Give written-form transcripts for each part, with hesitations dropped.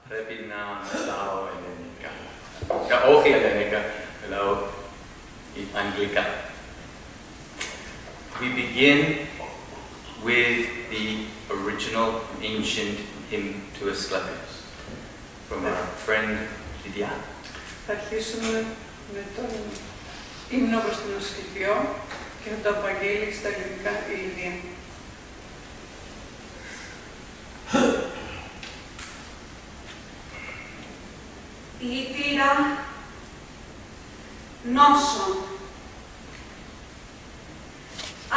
Πρέπει να μιλάω ελληνικά. Όχι ελληνικά, μιλάω αγγλικά. We begin with the original ancient hymn to Asclepius from our friend Lydia. Θα αρχίσουμε με τον ύμνο προς τον Ασκληπιό και θα το απαγγείλει στα ελληνικά η Λυδία. Ποιητήρα νόσων,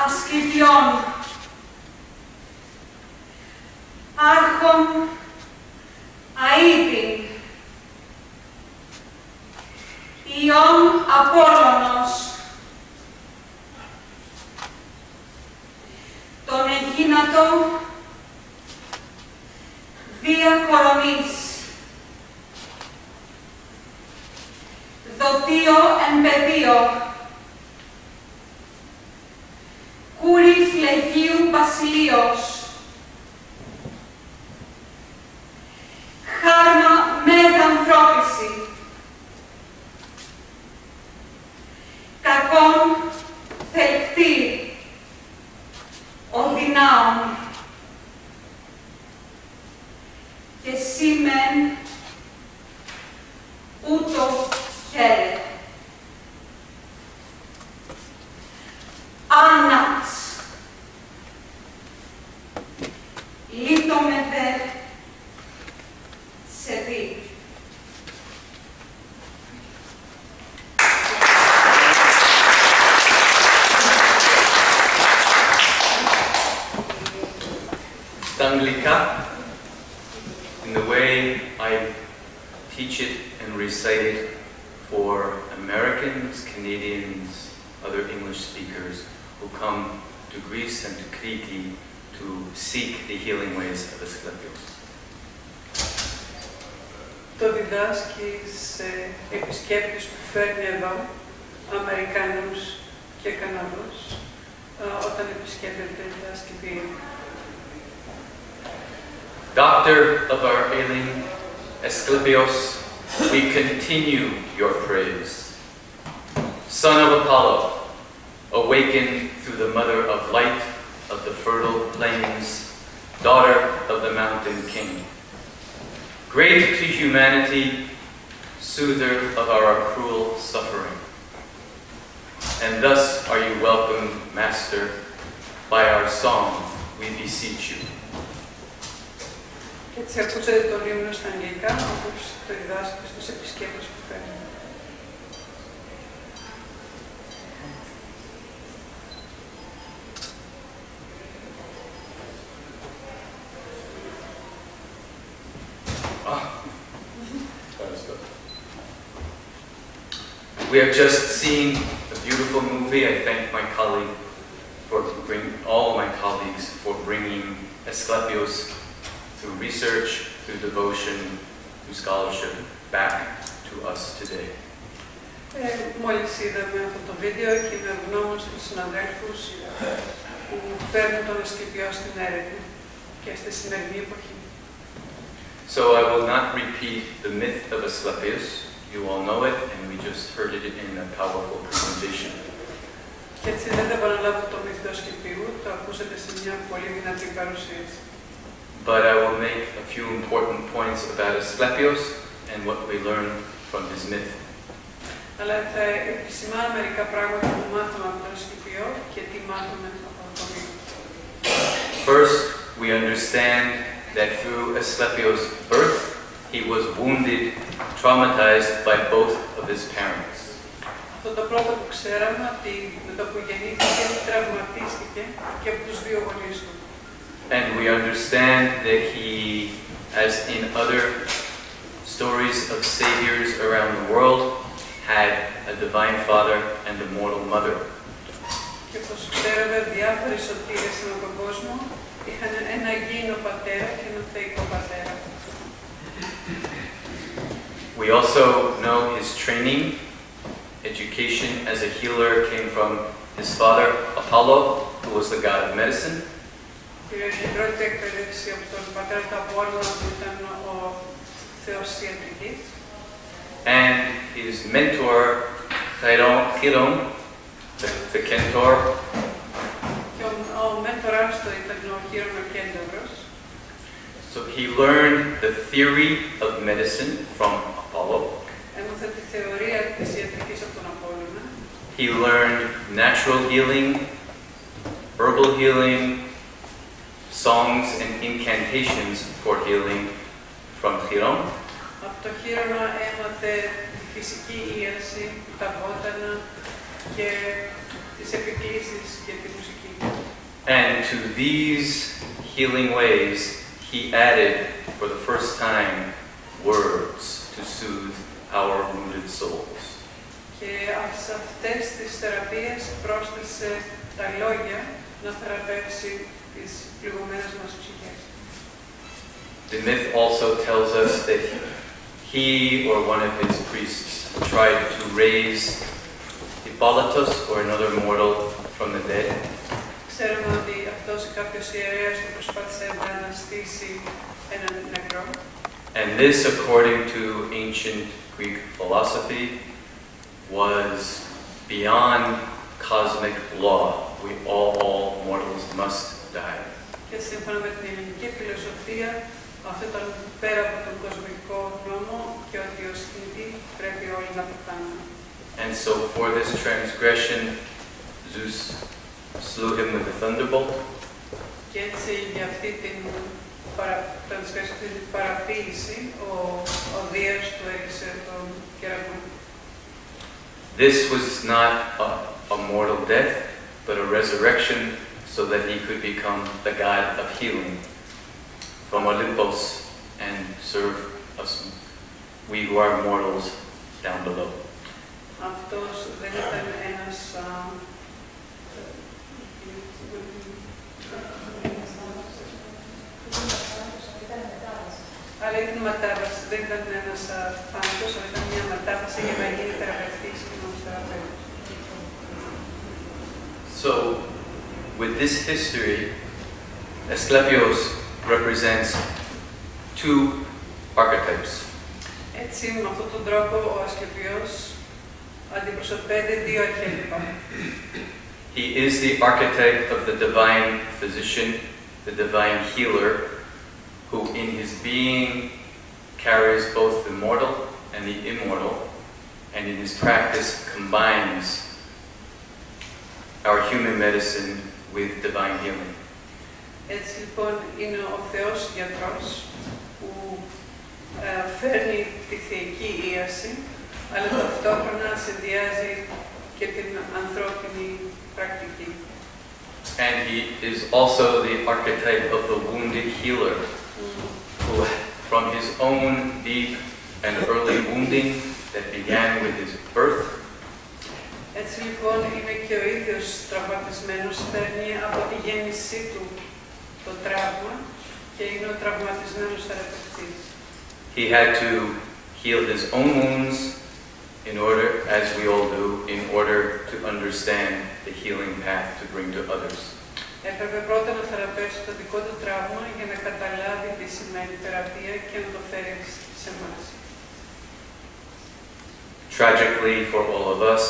Ασκληπιών, άρχον αΐδιν, Ιων Απόλλωνος, τον εγίνατο δια κορονής, δοτίο εν πεδίο, κούρι φλεγίου βασιλείος, χάρμα μεγανθρώπιση, κακόν θελκτή, οδυνάων, και σήμεν ούτω χαίρε. Άναξ, λύτωμε δε σε δει. Στα αγγλικά, in the way I teach it and recite it for Americans, Canadians, other English speakers who come to Greece and to Crete to seek the healing ways of Asclepius. Το διδάσκει σε επισκέπτες που φέρνει εδώ, Αμερικάνους και Καναδούς, όταν επισκέπτεται τα Σκηπία. Doctor of our ailing Asclepios, we continue your praise. Son of Apollo, awakened through the mother of light of the fertile plains, daughter of the mountain king. Great to humanity, soother of our cruel suffering. And thus are you welcome, Master, by our song we beseech you. Και έτσι ακούσατε τον ύμνο στα αγγλικά, όπως το διδάσκει στους επισκέπτες που φέρνει. We have just seen a beautiful movie. I thank my colleague all my colleagues for bringing Asclepius through research, through devotion, through scholarship, back to us today. Μόλις είδαμε αυτό το βίντεο και είμαι ευγνώμων στους συναδέλφους που παίρνουν τον Ασκληπιό στην έρευνα και στη σημερινή εποχή. So I will not repeat the myth of Asclepius. You all know it, and we just heard it in a powerful presentation. Και έτσι δεν θα επαναλάβω το μύθο του Ασκληπιού, το ακούσατε σε μια πολύ δυνατή παρουσίαση. But I will make a few important points about Asclepius and what we learn from his myth. Αλλά θα επισημάνω μερικά πράγματα που μάθαμε από τον Ασκληπιό και τι μάθαμε από το μύθο. First, we understand that through Asclepius' birth, he was wounded, traumatized by both of his parents. Αυτό το πρώτο που ξέραμε, ότι με το που γεννήθηκε, τραυματίστηκε και από τους δύο γονείς του. And we understand that he, as in other stories of saviors around the world, had a divine father and a mortal mother. Και όπως ξέραμε, διάφοροι σωτήρες ανά τον κόσμο είχαν ένα γήινο πατέρα και ένα θεϊκό πατέρα. We also know his training. Education as a healer came from his father, Apollo, who was the god of medicine. Η πρώτη εκπαίδευση από τον πατέρα του Απόλλωνα, που ήταν ο θεός της ιατρικής. And his mentor, Chiron, the Centaur, Και ο μέντορας του ήταν ο Χείρον ο Κένταυρος. so he learned the theory of medicine from Apollo. Έμαθε τη θεωρία της ιατρικής από τον Απόλλωνα. He learned natural healing, herbal healing, songs and incantations for healing from Chiron. Από το Χείρονα έμαθε τη φυσική ίαση, τα βότανα και τις επικλήσεις και τη μουσική. And to these healing ways, he added for the first time words to soothe our wounded souls. Και σε αυτές τις θεραπείες πρόσθεσε τα λόγια να θεραπεύσει τις πληγωμένες μας ψυχές. The myth also tells us that he or one of his priests tried to raise Hippolytus or another mortal from the dead. Ξέρουμε ότι αυτός κάποιος ιερέας που προσπάθησε να αναστήσει έναν νεκρό. And this, according to ancient Greek philosophy, was beyond cosmic law. All mortals must die. Και σύμφωνα με την ελληνική φιλοσοφία, αυτό ήταν πέρα από τον κοσμικό νόμο και ότι ως θνητοί πρέπει όλοι να πεθάνουν. And so for this transgression, Zeus slew him with a thunderbolt. Και έτσι για αυτή την παραποίηση, ο Δίας του έριξε τον κεραυνό. This was not a mortal death, but a resurrection so that he could become the god of healing from Olympus and serve us, we who are mortals, down below. Αυτός δεν ήταν ένας αλλά ήταν μετάβαση, δεν ήταν ένας θάνατος, αλλά ήταν μια μετάβαση για να γίνει θεραπευτής και νόμος θεραπεύτης. So, with this history, Asclepios represents two archetypes. Έτσι, με αυτόν τον τρόπο, ο Ασκληπιός αντιπροσωπεύει δύο αρχέτυπα. He is the archetype of the divine physician, the divine healer, who in his being carries both the mortal and the immortal, and in his practice combines our human medicine with divine healing. Έτσι λοιπόν είναι ο Θεός γιατρός που φέρνει τη θεϊκή ίαση, αλλά ταυτόχρονα συνδυάζει και την ανθρώπινη πρακτική. And he is also the archetype of the wounded healer, who from his own deep and early wounding that began with his birth, έτσι λοιπόν είναι και ο ίδιος τραυματισμένος, παίρνει από τη γέννησή του το τραύμα και είναι ο τραυματισμένος θεραπευτής. He had to heal his own wounds in order, as we all do, in order to understand the healing path to bring to others. Έπρεπε πρώτα να θεραπεύσει το δικό του τραύμα για να καταλάβει τι σημαίνει θεραπεία και να το φέρει σε εμάς. Tragically for all of us,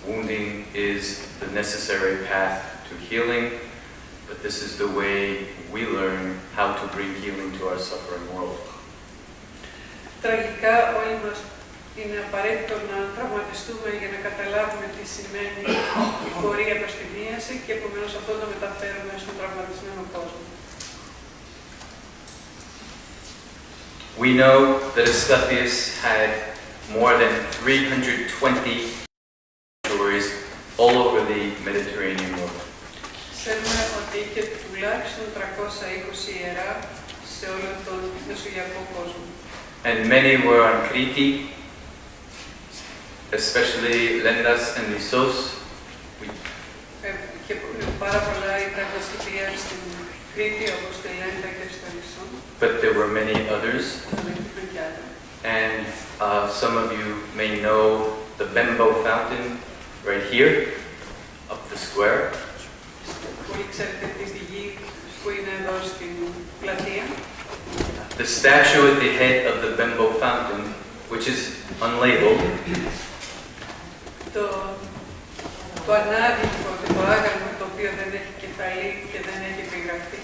wounding is the necessary path to healing, but this is the way we learn how to bring healing to our suffering world. Τραγικά όλοι μας είναι απαραίτητο να τραυματιστούμε για να καταλάβουμε τι σημαίνει η πορεία προς την ίαση και επομένως αυτό το μεταφέρουμε στον τραυματισμένο κόσμο. We know that Asclepius had more than 320 stories all over the Mediterranean world. Ξέρουμε ότι είχε τουλάχιστον 320 ιερά σε όλο τον μεσογειακό κόσμο. And many were on Crete, especially Lendas and Lissos. Και πάρα πολλά ήταν τα σκηνία στην Κρήτη, όπως τη Λέντα και στο Λισσό. But there were many others. And some of you may know the Bembo fountain right here, up the square. Πολύ ξέρετε τη πηγή που είναι εδώ στην πλατεία. The statue at the head of the Bembo fountain, which is unlabeled, το ανάδειχο και το άγαλμα, το οποίο δεν έχει κεφαλή και δεν έχει επιγραφεί,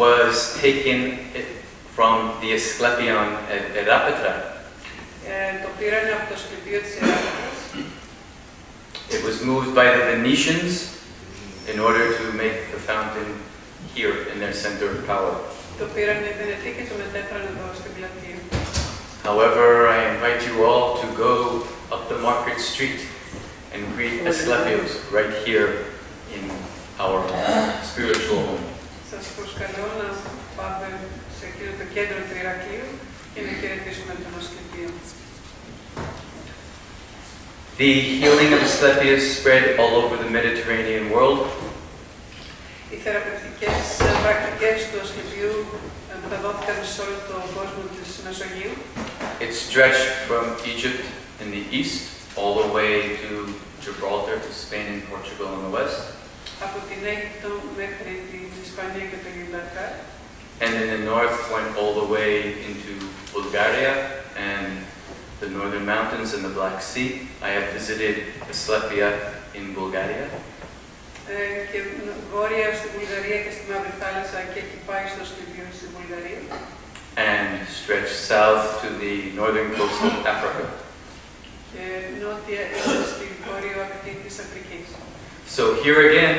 was taken from the Asclepion at Erapetra. Το πήραν από το Ασκληπείο της Εράπετρας. It was moved by the Venetians in order to make the fountain here in their center of power. Το πήραν οι Βενετοί και το μετέφεραν εδώ στην πλατεία. However, I invite you all to go up the market street and greet Asclepios right here in our spiritual home. Σας προσκαλώ να πάμε σε εκείνο το κέντρο του Ηρακλείου και να χαιρετήσουμε τον Ασκληπείο. The healing of Asclepius spread all over the Mediterranean world. Οι θεραπευτικές πρακτικές του Ασκληπείου μεταδόθηκαν σε όλο τον κόσμο της Μεσογείου. It stretched from Egypt in the east all the way to Gibraltar, to Spain and Portugal in the west. Από την Αίγυπτο μέχρι την Ισπανία και το Γιβραλτάρ. And in the north went all the way into Bulgaria and the northern mountains and the Black Sea. I have visited Asclepia in Bulgaria. Και βόρεια στη Βουλγαρία και στη Μαύρη Θάλασσα και έχει πάει στο Ασκληπείο στη Βουλγαρία. And stretched south to the northern coast of Africa. Και νότια στη βόρειο ακτή της Αφρικής. So here again,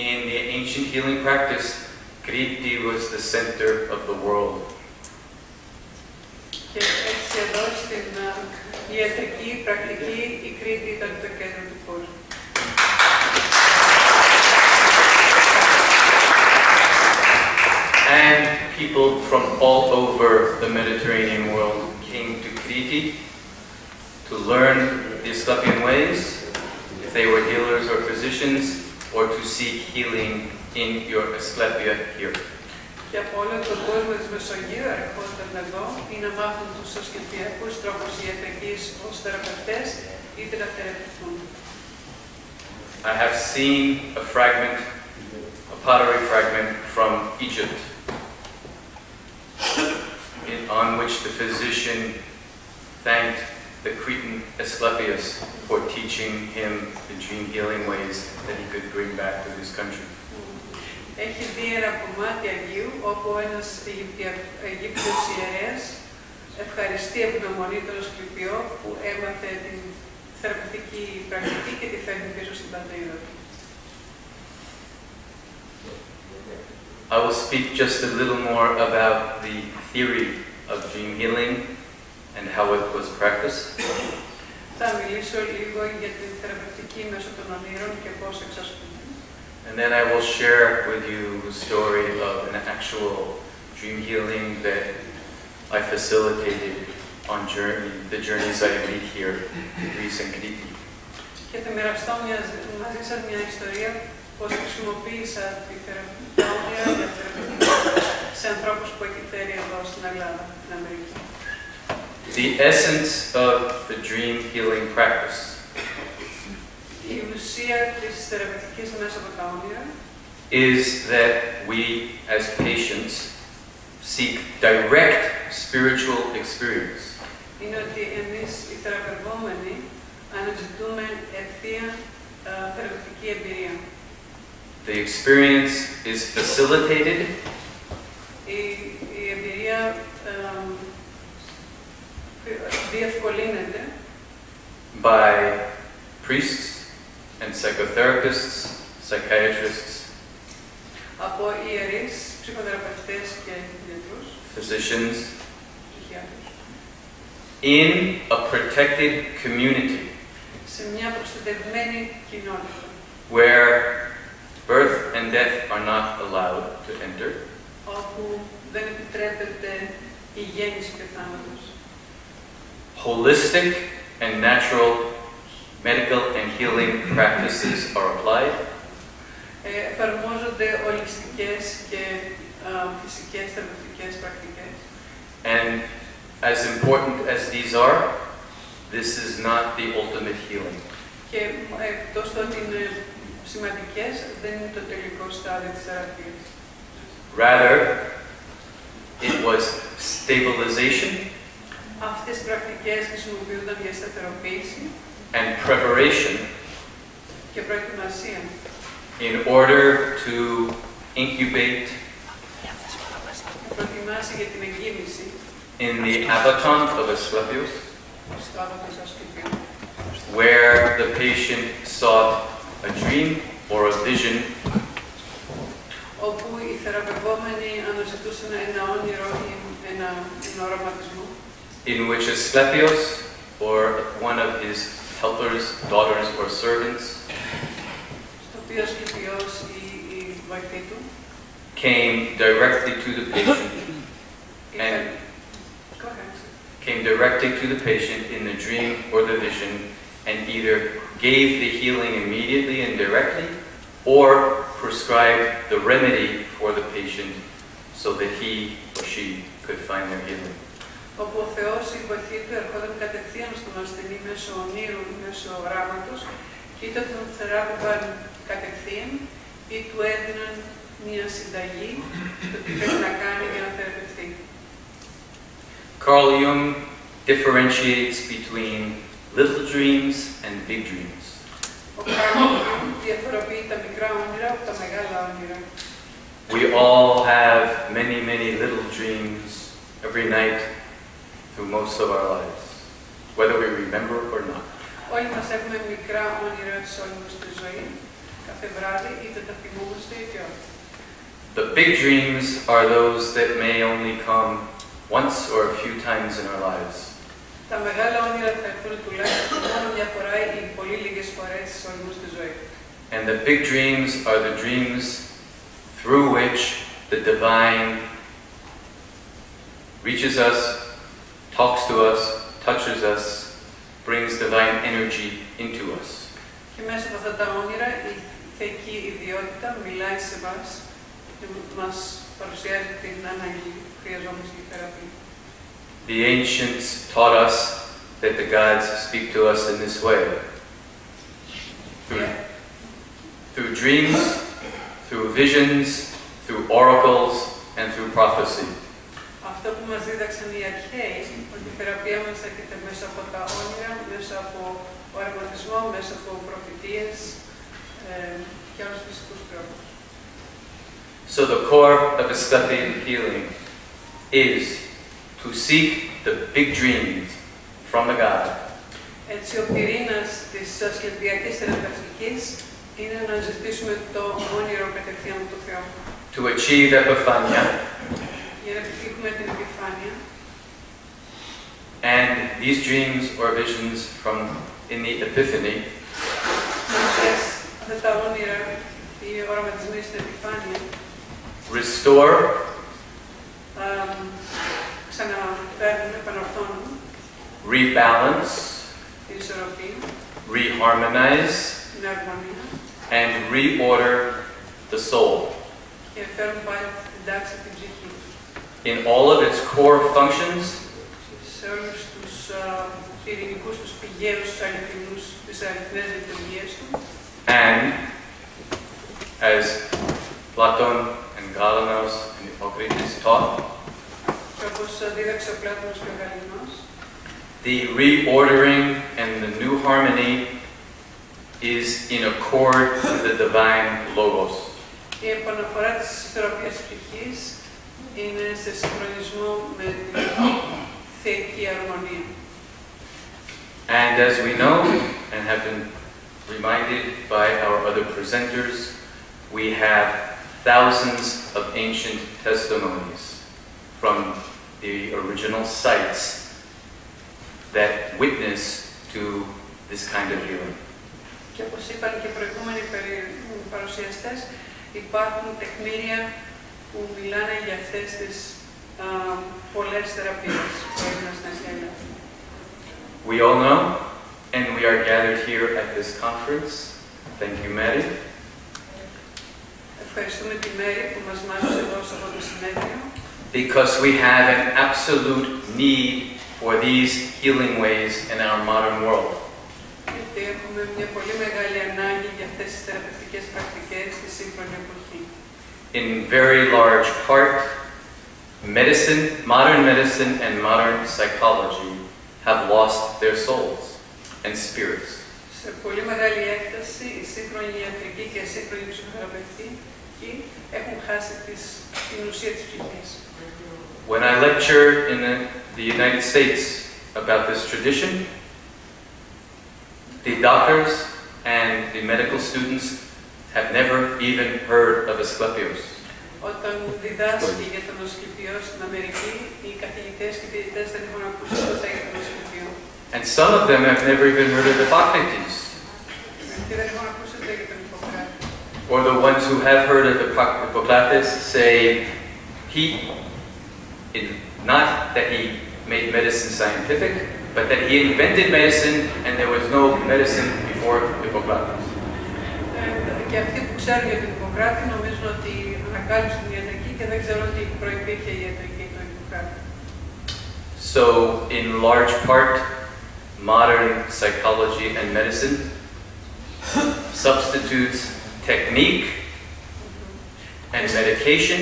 in the ancient healing practice, Kriti was the center of the world. Και έτσι εδώ στην ιατρική πρακτική η Κρήτη ήταν το κέντρο του κόσμου. And people from all over the Mediterranean world came to Kriti to learn the Asclepian ways, if they were healers or physicians, or to seek healing in your Asclepia here. Και από όλο τον κόσμο της Μεσογείου ερχόταν εδώ ή να μάθουν τους ασκληπιακούς τρόπους ιατρικής ως θεραπευτές είτε να θεραπευτούν. I have seen a fragment, a pottery fragment from Egypt, on which the physician thanked the Cretan Asclepius for teaching him the dream healing ways that he could bring back to his country. Έχει δει ένα κομμάτι Αγίου όπου ένας Αιγύπτιος ιερέας ευχαριστεί ευγνωμονεί τον Ασκληπιό που έμαθε την θεραπευτική πρακτική και τη φέρνει πίσω στην πατρίδα του. I will speak just a little more about the theory of dream healing and how it was practiced. Θα μιλήσω λίγο για την θεραπευτική μέσω των ονείρων και πώς εξασκούνται. And then I will share with you the story of an actual dream healing that I facilitated on the journeys I made here in Greece and Crete. Και θα μοιραστώ μαζί σας μια ιστορία πώς χρησιμοποίησα τη θεραπευτική σε ανθρώπους που έχει φέρει εδώ στην Ελλάδα, στην Αμερική. The essence of the dream healing practice Η ουσία της θεραπευτικής μέσα από τα όνειρα is that we as patients seek direct spiritual experience. Είναι ότι εμείς οι θεραπευόμενοι αναζητούμε ευθεία θεραπευτική εμπειρία. The experience is facilitated Η εμπειρία διευκολύνεται by priests and psychotherapists, psychiatrists, από ιερείς, ψυχοθεραπευτές και γιατρούς, physicians, ψυχιάτρους, in a protected community σε μια προστατευμένη κοινότητα, where birth and death are not allowed to enter, όπου δεν επιτρέπεται η γέννηση και ο θάνατος. Holistic and natural medical and healing practices are applied, Εφαρμόζονται ολιστικές και φυσικές θεραπευτικές πρακτικές. and as important as these are, this is not the ultimate healing. Και εκτός του ότι είναι σημαντικές, δεν είναι το τελικό στάδιο της θεραπείας. Rather, it was stabilization Αυτές οι πρακτικές χρησιμοποιούνταν για σταθεροποίηση and preparation και προετοιμασία in order to incubate να προετοιμάσει για την εγκύμνηση in the abaton of Asclepius, στο άβατο του Ασκληπίου, where the patient sought a dream or a vision όπου οι θεραπευόμενοι αναζητούσαν ένα όνειρο ή ένα οραματισμό, in which Asclepius or one of his helpers, daughters, or servants στο οποίο ο Ασκληπιός ή η βοηθή του came directly to the patient and came directly to the patient in the dream or the vision and either gave the healing immediately and directly or prescribed the remedy for the patient so that he or she could find their healing. Όπου ο Θεός ή η βοηθή του ερχόταν κατευθείαν στον ασθενή μέσω ονείρου ή μέσω οράματος και είτε τον θεράπευαν κατευθείαν ή του έδιναν μια συνταγή στο τι πρέπει να κάνει για να θεραπευτεί. Carl Jung differentiates between little dreams and big dreams. Ο Καρλ Γιούγκ διαφοροποιεί τα μικρά όνειρα από τα μεγάλα όνειρα. We all have many, many little dreams every night through most of our lives, whether we remember or not. Όλοι μας έχουμε μικρά όνειρα σε όλη μας τη ζωή, κάθε βράδυ, είτε τα θυμούμαστε είτε όχι. The big dreams are those that may only come once or a few times in our lives. Τα μεγάλα όνειρα θα έρθουν τουλάχιστον μόνο μια φορά ή πολύ λίγες φορές σε όλη μας τη ζωή. And the big dreams are the dreams through which the divine reaches us, talks to us, touches us, brings divine energy into us. Και μέσα από αυτά τα όνειρα η θεϊκή ιδιότητα μιλάει σε εμάς και μας παρουσιάζει την ανάγκη που χρειαζόμαστε στη θεραπεία. The ancients taught us that the gods speak to us in this way. Through dreams, through visions, through oracles, and through prophecy. Αυτό που μας δίδαξαν οι αρχαίοι, ότι η θεραπεία μας έρχεται μέσα από τα όνειρα, μέσα από οραματισμό, μέσα από προφητείες και άλλους φυσικούς τρόπους. So the core of Asclepian healing is to seek the big dreams from the God. Έτσι, ο πυρήνας της ασκληπιακής θεραπευτικής είναι να ζητήσουμε το όνειρο κατευθείαν από το Θεό. To achieve epiphania. Για να επιτύχουμε την επιφάνεια. And these dreams or visions from in the Epiphany Αυτά τα όνειρα, οι οραματισμοί στην επιφάνεια, restore, ξαναφέρνουν, επανορθώνουν, rebalance, την ισορροπία, reharmonize, την αρμονία and reorder the soul και φέρουν πάλι την τάξη την ψυχή. In all of its core functions, Σε όλους τους πυρηνικούς, τους πηγαίους, τους αληθινούς, τις αληθινές λειτουργίες του. and as Platon and Galanos and Hippocrates taught, Και όπως δίδαξε ο Πλάτωνος και ο Γαληνός, the reordering and the new harmony is in accord with the divine logos. η επαναφορά της ισορροπίας ψυχής είναι σε συγχρονισμό με την θεϊκή αρμονία. And as we know and have been reminded by our other presenters, we have thousands of ancient testimonies from the original sites that witness to this kind of healing. Και όπως είπαν και οι προηγούμενοι παρουσιαστές, υπάρχουν τεκμήρια που μιλάνε για αυτές τις πολλές θεραπείες που έγιναν στην Αγία Ελλάδα. We all know, and we are gathered here at this conference. Thank you, Mary. Ευχαριστούμε τη Μέρη που μας μάθησε εδώ σε αυτό το συνέδριο. Because we have an absolute need for these healing ways in our modern world. Γιατί έχουμε μια πολύ μεγάλη ανάγκη για αυτές τις θεραπευτικές πρακτικές στη σύγχρονη εποχή. In very large part, modern medicine and modern psychology have lost their souls and spirits. Σε πολύ μεγάλη έκταση, η σύγχρονη ιατρική και η σύγχρονη ψυχοθεραπευτική έχουν χάσει την ουσία της ψυχής. When I lecture in the United States about this tradition, the doctors and the medical students have never even heard of Asclepios. Όταν διδάσκει για τον Ασκληπιό στην Αμερική, οι καθηγητές και οι φοιτητές δεν έχουν ακούσει ποτέ για τον Ασκληπιό. And some of them have never even heard of Hippocrates. Και δεν έχουν ακούσει ποτέ για τον Ιπποκράτη. Or the ones who have heard of Hippocrates say not that he made medicine scientific, but that he invented medicine and there was no medicine before Hippocrates. Και αυτοί που ξέρουν για τον Ιπποκράτη νομίζουν ότι ανακάλυψαν την ιατρική και δεν ξέρουν ότι προϋπήρχε η ιατρική του Ιπποκράτη. So, in large part, modern psychology and medicine substitutes technique and medication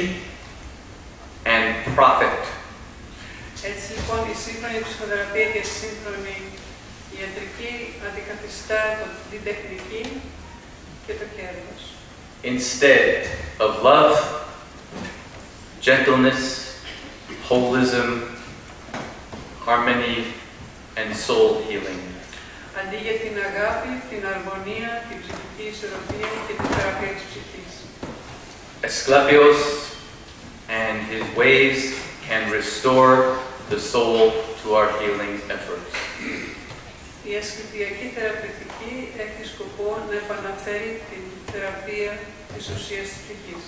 and profit. Έτσι λοιπόν η σύγχρονη ψυχοθεραπεία και η σύγχρονη ιατρική αντικαθιστά την τεχνική και το κέρδος. Instead of love, gentleness, holism, harmony, and soul healing. Αντί για την αγάπη, την αρμονία, την ψυχική ισορροπία και την θεραπεία της ψυχής. Asclepios and his ways can restore the soul to our healing efforts. Η ασκληπιακή θεραπευτική έχει σκοπό να επαναφέρει την θεραπεία της ουσίας της ψυχής.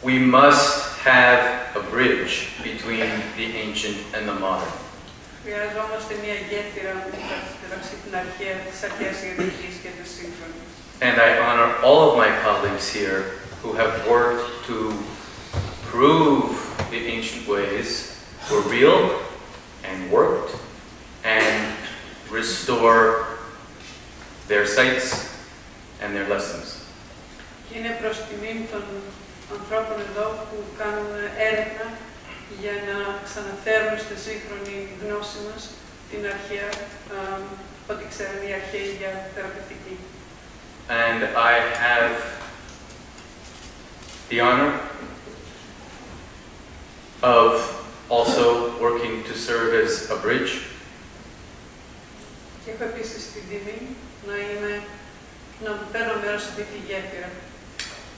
We must have a bridge between the ancient and the modern. Χρειαζόμαστε μια γέφυρα μεταξύ την αρχαία της αρχαίας ιατρικής και της σύγχρονης. And I honor all of my colleagues here who have worked to prove the ancient ways were real and worked and restore their sights and their lessons. Και είναι προς τιμήν των ανθρώπων εδώ που κάνουν έρευνα για να ξαναφέρουν στη σύγχρονη γνώση μας την αρχαία, ό,τι ξέρουν οι αρχαίοι για θεραπευτική. And I have the honor of also working to serve as a bridge. Και έχω επίσης την τιμή να παίρνω μέρος σε αυτή τη γέφυρα.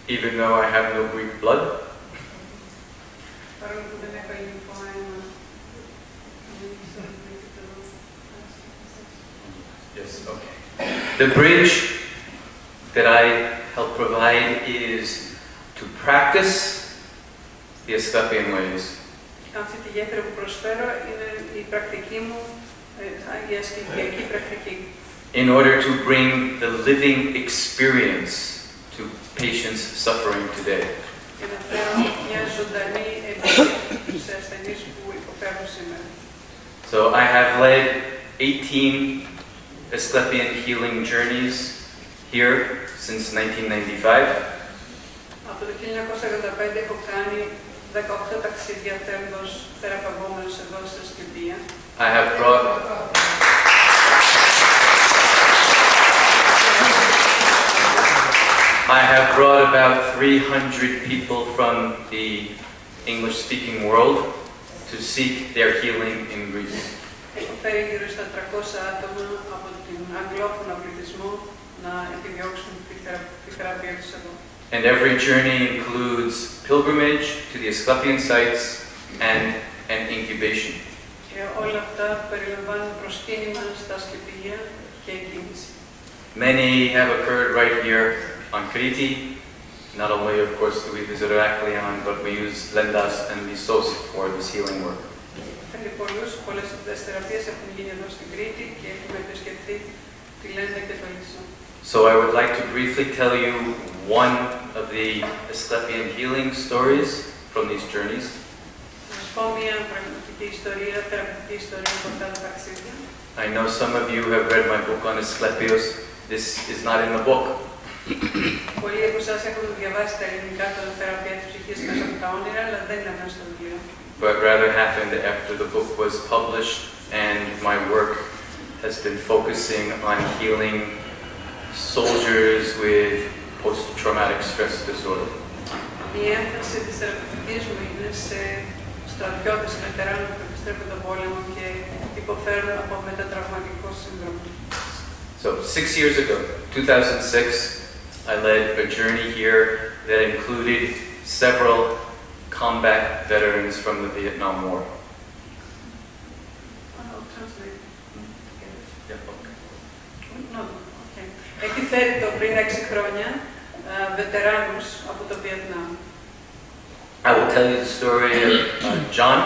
Even though I have no Greek blood, Παρόλο που δεν έχω ελληνικό αίμα. yes, okay. The bridge that I help provide is to practice the Asclepian ways. Αυτή τη γέφυρα που προσφέρω είναι η πρακτική μου, η ασκληπιακή πρακτική. In order to bring the living experience to patients suffering today. Για να φέρω μια ζωντανή εμπειρία σε ασθενείς που υποφέρουν σήμερα. So I have led 18 Asclepian healing journeys here since 1995. Από το 1985 έχω κάνει 18 ταξίδια θεραπευόμενος εδώ στη Ασκληπία. I have brought about 300 people from the English-speaking world to seek their healing in Greece. Έχω φέρει γύρω στα 300 άτομα από την αγγλόφωνο πληθυσμό να επιδιώξουν τη θεραπεία τους εδώ. And every journey includes pilgrimage to the Asclepian sites and an incubation. Και όλα αυτά περιλαμβάνουν προσκύνημα στα Ασκληπία και εκκίνηση. Many have occurred right here on Crete. Not only, of course, do we visit Heraklion, but we use Lendas and Lissos for this healing work. Πολλές αυτές τις θεραπείες έχουν γίνει εδώ στην Κρήτη και έχουμε επισκεφθεί τη Λέντα και το Λισσό. So I would like to briefly tell you one of the Asclepian healing stories from these journeys. Να σας πω μια πραγματική ιστορία, θεραπευτική ιστορία από αυτά τα ταξίδια. I know some of you have read my book on Asclepios. This is not in the book. Πολλοί από εσάς έχουν διαβάσει τα ελληνικά των θεραπεία της ψυχής μέσα από τα όνειρα, αλλά δεν είναι μέσα στο βιβλίο. But rather happened after the book was published and my work has been focusing on healing soldiers with post-traumatic stress disorder. Η έμφαση της θεραπευτικής μου είναι σε στρατιώτες βετεράνους που επιστρέφουν τον πόλεμο και υποφέρουν από μετατραυματικό σύνδρομο. So 6 years ago, 2006, I led a journey here that included several combat veterans from the Vietnam War. Έχει φέρει το πριν 6 χρόνια βετεράνους από το Βιετνάμ. I will tell you the story of John,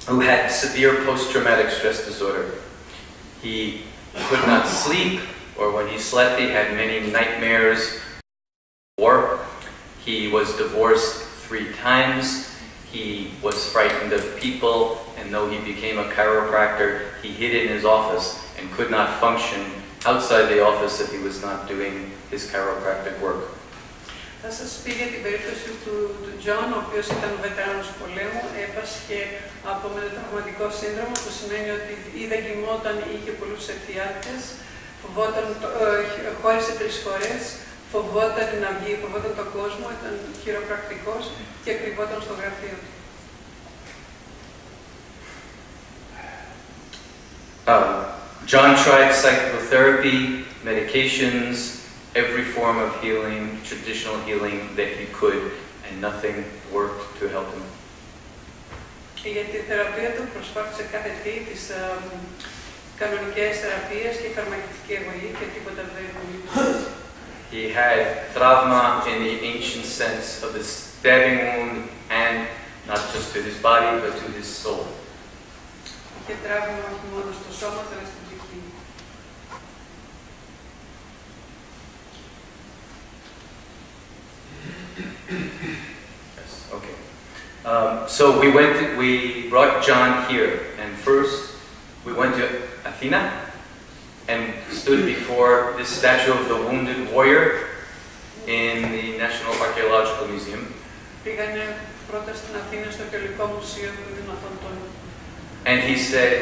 who had severe post-traumatic stress disorder. He could not sleep, or when he slept, he had many nightmares. He was divorced 3 times. He was frightened of people, and though he became a chiropractor, he hid in his office and could not function outside the office if he was not doing his chiropractic work. Θα σας πει για την περίπτωση του Τζον, ο οποίος ήταν βετεράνος πολέμου, έπασχε από μετατραυματικό σύνδρομο, που σημαίνει ότι ή δεν κοιμόταν ή είχε πολλούς εφιάλτες, χώρισε 3 φορές, φοβόταν να βγει, φοβόταν τον κόσμο, ήταν χειροπρακτικός και κρυβόταν στο γραφείο του. John tried psychotherapy, medications, every form of healing, traditional healing that he could, and nothing worked to help him. Για τη θεραπεία του προσπάθησε κάθε τι, τις κανονικές θεραπείες και φαρμακευτική αγωγή και τίποτα δεν βοήθησε. He had trauma in the ancient sense of the stabbing wound, and not just to his body, but to his soul. Είχε τραύμα όχι μόνο στο σώμα, αλλά στην ψυχή. Yes, okay. So we brought John here, and first we went to Athena and stood before this statue of the wounded warrior in the National Archaeological Museum. Πήγανε πρώτα στην Αθήνα στο Αρχαιολογικό Μουσείο που είναι αυτόν τον. And he said,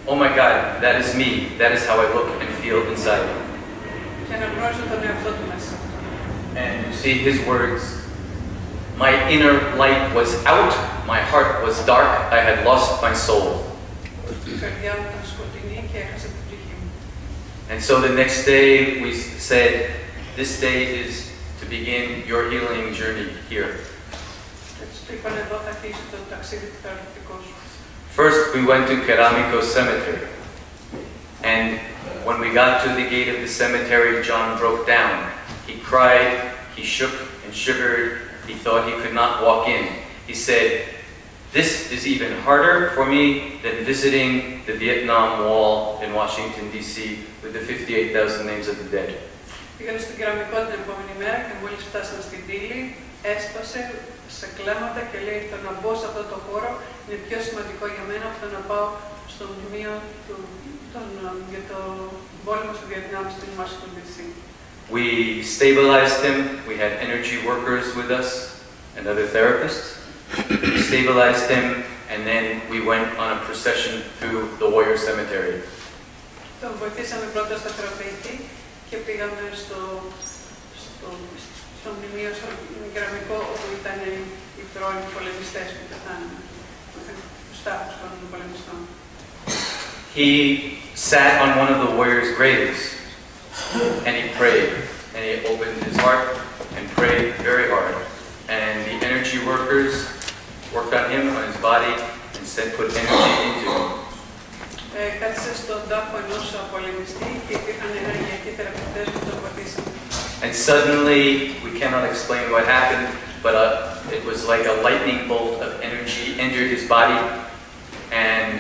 "Oh my God, that is me. That is how I look and feel inside." Και αναγνώρισε τον εαυτό του μέσα. And you see his words. My inner light was out, my heart was dark, I had lost my soul. And so the next day we said, this day is to begin your healing journey here. First we went to Keramiko Cemetery. And when we got to the gate of the cemetery, John broke down. He cried, he shook and shivered. He thought he could not walk in. He said, this is even harder for me than visiting the Vietnam Wall in Washington, D.C. with the 58,000 names of the dead. Πήγαμε στην Κεραμικό την επόμενη μέρα και μόλις φτάσαμε στην πύλη, έσπασε σε κλάματα και λέει το να μπω σε αυτό το χώρο είναι πιο σημαντικό για μένα από το να πάω στο μνημείο για το πόλεμο στο Βιετνάμ στην Washington, D.C. We stabilized him. We had energy workers with us and other therapists. We stabilized him, and then we went on a procession through the Warrior Cemetery. Τον βοηθήσαμε πρώτα στα θεραπευτή και πήγαμε στο μνημείο στο Κεραμικό όπου ήταν οι πρώην πολεμιστές που πεθάνανε, τους τάφους των πολεμιστών. He sat on one of the warriors' graves. And he prayed, and he opened his heart and prayed very hard. And the energy workers worked on him, on his body, and put energy into him. Κάθισε στον τάφο ενός πολεμιστή και υπήρχαν ενεργειακοί θεραπευτές που τον βοηθήσαν. And suddenly, we cannot explain what happened, but it was like a lightning bolt of energy entered his body, and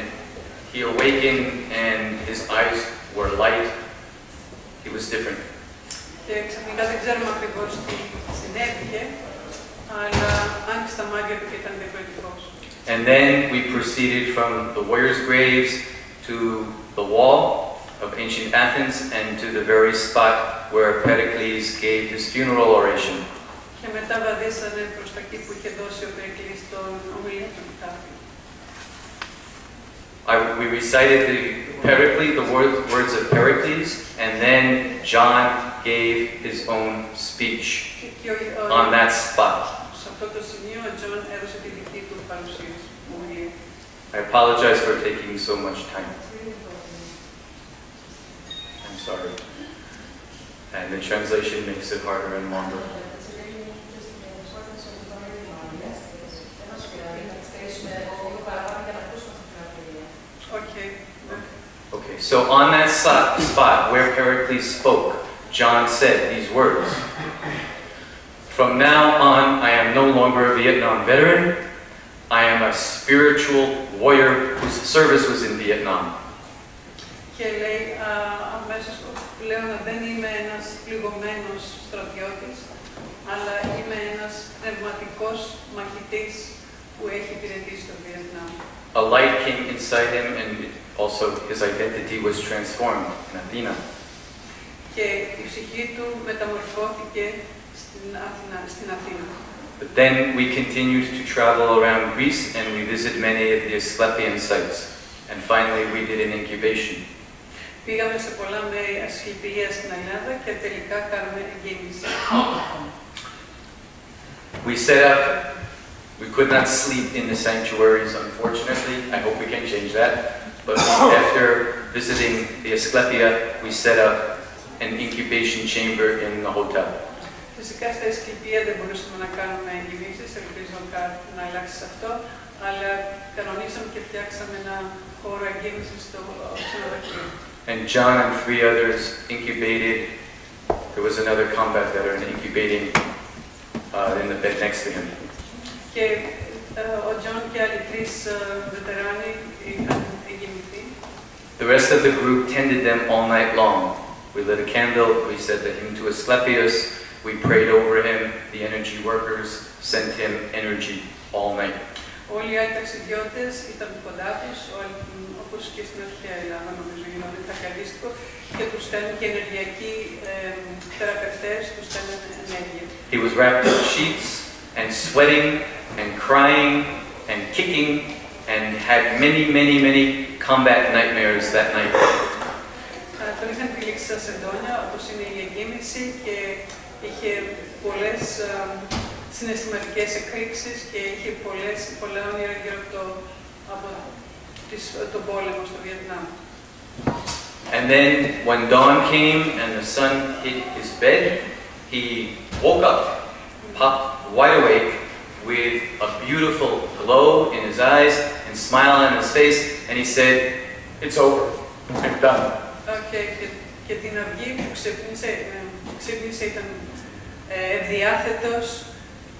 he awakened, and his eyes were light. He was different. Και ξαφνικά δεν ξέρουμε ακριβώς τι συνέβηκε, αλλά άνοιξε τα μάτια του και ήταν διαφορετικός. And then we proceeded from the warriors' graves to the wall, of ancient Athens and to the very spot where Pericles gave his funeral oration. Και μετά βαδίσανε προς τα εκεί που είχε δώσει ο Περικλής τον ομιλία του Επιτάφιου. We recited the words of Pericles, and then John gave his own speech on that spot. Σε αυτό το σημείο, ο Τζον έδωσε τη δική του παρουσίαση, ομιλία. I apologize for taking so much time. I'm sorry. And the translation makes it harder and longer. Okay, so on that spot where Pericles spoke, John said these words. From now on, I am no longer a Vietnam veteran. I am a spiritual warrior whose service was in Vietnam. Και λέει αμέσως πλέον δεν είμαι ένας πληγωμένος στρατιώτης, αλλά είμαι ένας πνευματικός μαχητής που έχει υπηρετήσει στο Βιετνάμ. A light came inside him, and also his identity was transformed in Athena. Και η ψυχή του μεταμορφώθηκε στην Αθήνα. But then we continued to travel around Greece, and we visited many of the Asclepian sites. And finally, we did an incubation. Πήγαμε σε πολλά μέρη Ασκληπίας στην Ελλάδα και τελικά κάναμε εγκίνηση. We set up. We could not sleep in the sanctuaries, unfortunately. I hope we can change that. But after visiting the Asclepia, we set up an incubation chamber in the hotel. Φυσικά στα Ασκληπία δεν μπορούσαμε να κάνουμε εγκινήσεις, ελπίζω να αλλάξει αυτό, αλλά κανονίσαμε και φτιάξαμε ένα χώρο εγκίνησης στο ξενοδοχείο. And John and 3 others incubated. There was another combat veteran incubating in the bed next to him. Και ο Τζον και άλλοι 3 βετεράνοι είχαν εγκυμηθεί. The rest of the group tended them all night long. We lit a candle, we said the hymn to Asclepius, we prayed over him, the energy workers sent him energy all night. Όλοι οι άλλοι ταξιδιώτες ήταν κοντά τους, όπως και στην αρχαία Ελλάδα, νομίζω γινόταν καθαρίστικο, και τους στέλνουν και ενεργειακοί θεραπευτές, τους στέλνουν ενέργεια. He was wrapped in sheets and sweating and crying and kicking and had many combat nightmares that night. Τον είχαν τυλίξει στα σεντόνια, όπως είναι η εγκύμηση, και είχε πολλές συναισθηματικές εκρήξεις και είχε πολλά όνειρα γύρω από τον πόλεμο στο Βιετνάμ. And then when dawn came and the sun hit his bed, he woke up, popped wide awake, with a beautiful glow in his eyes and smile on his face, and he said, "It's over. I'm done." Και την αυγή που ξύπνησε ήταν ευδιάθετος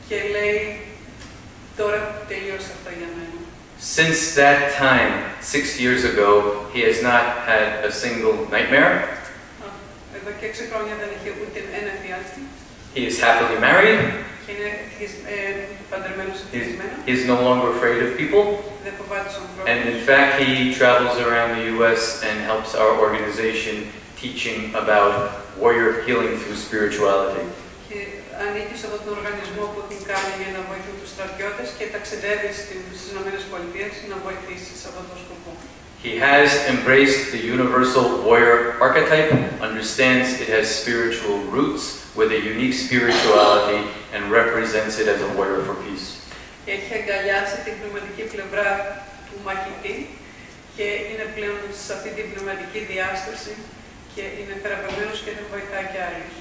και λέει, τώρα τελείωσε αυτό για μένα. Since that time, 6 years ago, he has not had a single nightmare. Εδώ και 6 χρόνια δεν είχε ούτε ένα εφιάλτη. He is happily married. Και είναι παντρεμένος ευτυχισμένος. He is no longer afraid of people. Δεν φοβάται τους ανθρώπους. And in fact, he travels around the U.S. and helps our organization teaching about warrior healing through spirituality. Και ανήκει σε αυτόν τον οργανισμό που την κάνει για να βοηθούν τους στρατιώτες και ταξιδεύει στις ΗΠΑ να βοηθήσει σε αυτόν τον σκοπό. He has embraced the universal warrior archetype, understands it has spiritual roots with a unique spirituality, and represents it as a warrior for peace. Έχει αγκαλιάσει την πνευματική πλευρά του μαχητή και είναι πλέον σε αυτή την πνευματική διάσταση και είναι θεραπευμένος και δεν βοηθάει και άλλους.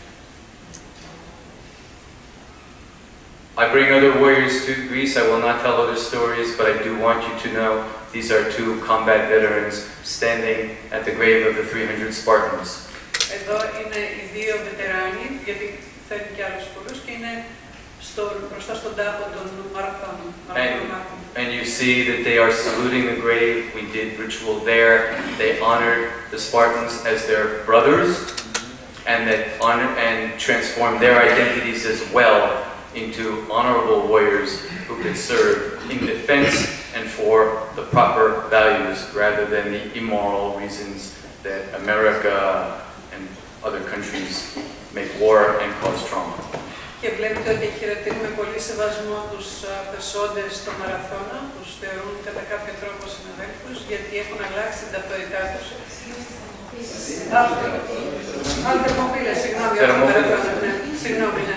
I bring other warriors to Greece. I will not tell other stories, but I do want you to know these are 2 combat veterans standing at the grave of the 300 Spartans. Εδώ είναι οι 2 βετεράνοι, γιατί θέλουν και άλλους πολλούς, και είναι μπροστά στον τάφο των μαραθώνων. And you see that they are saluting the grave. We did ritual there. They honored the Spartans as their brothers, and that honored and transformed their identities as well into honorable warriors who could serve in defense and for the proper values rather than the immoral reasons that America and other countries make war and cause trauma. Και βλέπετε ότι χαιρετίζουμε πολύ σεβασμό τους πεσόντες στο μαραθώνα, τους θεωρούν κατά κάποιο τρόπο συναδέλφους, γιατί έχουν αλλάξει την ταυτότητά τους. Θερμοπύλες, συγγνώμη, όχι μαραθώνα, ναι. Συγγνώμη, ναι.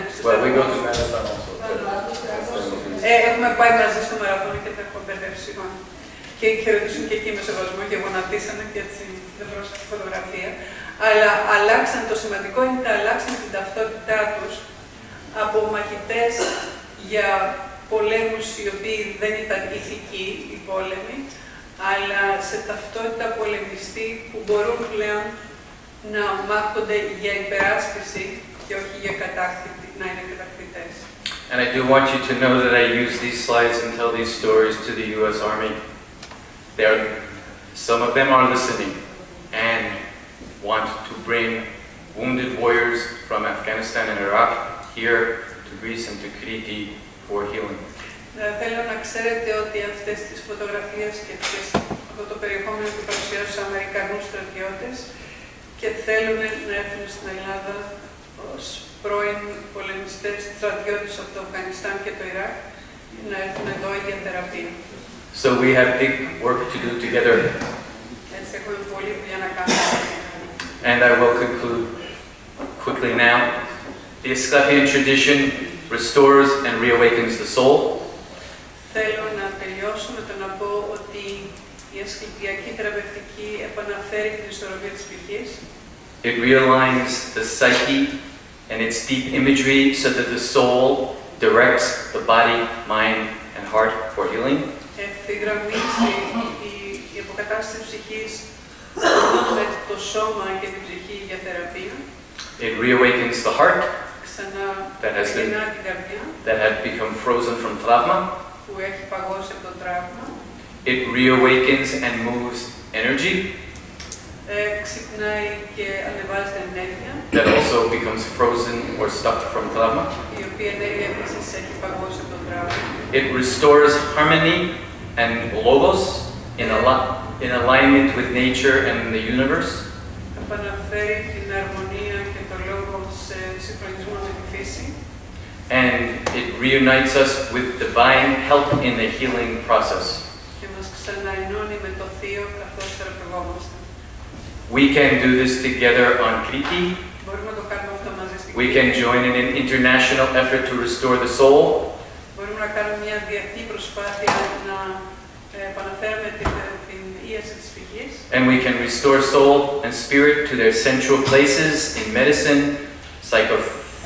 Έχουμε πάει μαζί στο μαραθώνα και τα έχουμε μπερδεύσει, συγγνώμη. Και χαιρετήσουν και εκεί με σεβασμό και γονατίσανε και έτσι δεν πρόσεχε τη φωτογραφία. Αλλά αλλάξαν, το σημαντικό είναι ότι αλλάξαν την ταυτότητά τους από μαχητές για πολέμους οι οποίοι δεν ήταν ηθικοί οι πόλεμοι, αλλά σε ταυτότητα πολεμιστή που μπορούν πλέον να μάχονται για υπεράσπιση και όχι για να είναι κατακτητές. And I do want you to know that I use these slides and tell these stories to the U.S. Army. Some of them are listening and want to bring wounded warriors from Afghanistan and Iraq here to Greece and to Crete for healing. Θέλω να ξέρετε ότι αυτές τις φωτογραφίες και αυτό το περιεχόμενο που παρουσιάζουν στους Αμερικανούς στρατιώτες και θέλουν να έρθουν στην Ελλάδα ως πρώην πολεμιστές στρατιώτες από το Αφγανιστάν και το Ιράκ να έρθουν εδώ για θεραπεία. So we have big work to do together. Έτσι έχουμε πολλή δουλειά να κάνουμε. And I will conclude quickly now. The Asclepian tradition restores and reawakens the soul. Θέλω να τελειώσω με το να πω ότι η ασκληπιακή θεραπευτική επαναφέρει την ισορροπία της ψυχής. It realigns the psyche and its deep imagery so that the soul directs the body, mind, and heart for healing. Ευθυγραμμίζει η αποκατάσταση της ψυχής με το σώμα και την ψυχή για θεραπεία. It reawakens the heart that had become frozen from trauma. Που έχει παγώσει από το τραύμα. It reawakens and moves energy. Ξυπνάει και ανεβάζει την ενέργεια. That also becomes frozen or stuck from trauma. Η οποία ενέργεια επίσης έχει παγώσει από το τραύμα. It restores harmony and logos in alignment with nature and the universe. Επαναφέρει την αρμονία και το λόγο σε συγχρονισμό με τη φύση. And it reunites us with divine help in the healing process. Και μας ξαναενώνει με το Θείο καθώς θεραπευόμαστε. We can do this together on Crete. Μπορούμε να το κάνουμε αυτό μαζί στην We can join in an international effort to restore the soul. Μπορούμε να κάνουμε μια διεθνή προσπάθεια να επαναφέρουμε την ίαση της ψυχής. And we can restore soul and spirit to their central places in medicine,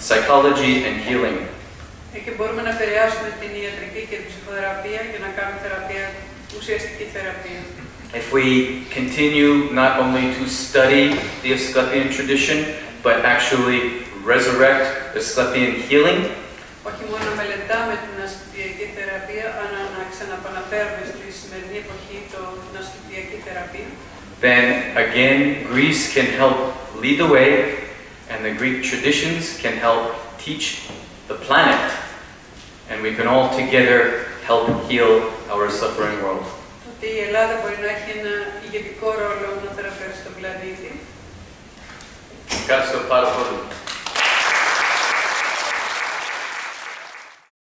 psychology, and healing. Και μπορούμε να επηρεάσουμε την ιατρική και την ψυχοθεραπεία για να κάνουμε θεραπεία, ουσιαστική θεραπεία. If we continue not only to study the Asclepian tradition, but actually resurrect Asclepian healing, όχι μόνο να μελετάμε την ασκληπιακή θεραπεία, αλλά να ξαναπαναφέρουμε στη σημερινή εποχή την ασκληπιακή θεραπεία, then again Greece can help lead the way, and the Greek traditions can help teach the planet, and we can all together help heal our suffering world. Ότι η Ελλάδα μπορεί να έχει ένα ηγετικό ρόλο να θεραπεύσει τον πλανήτη. Ευχαριστώ πάρα πολύ.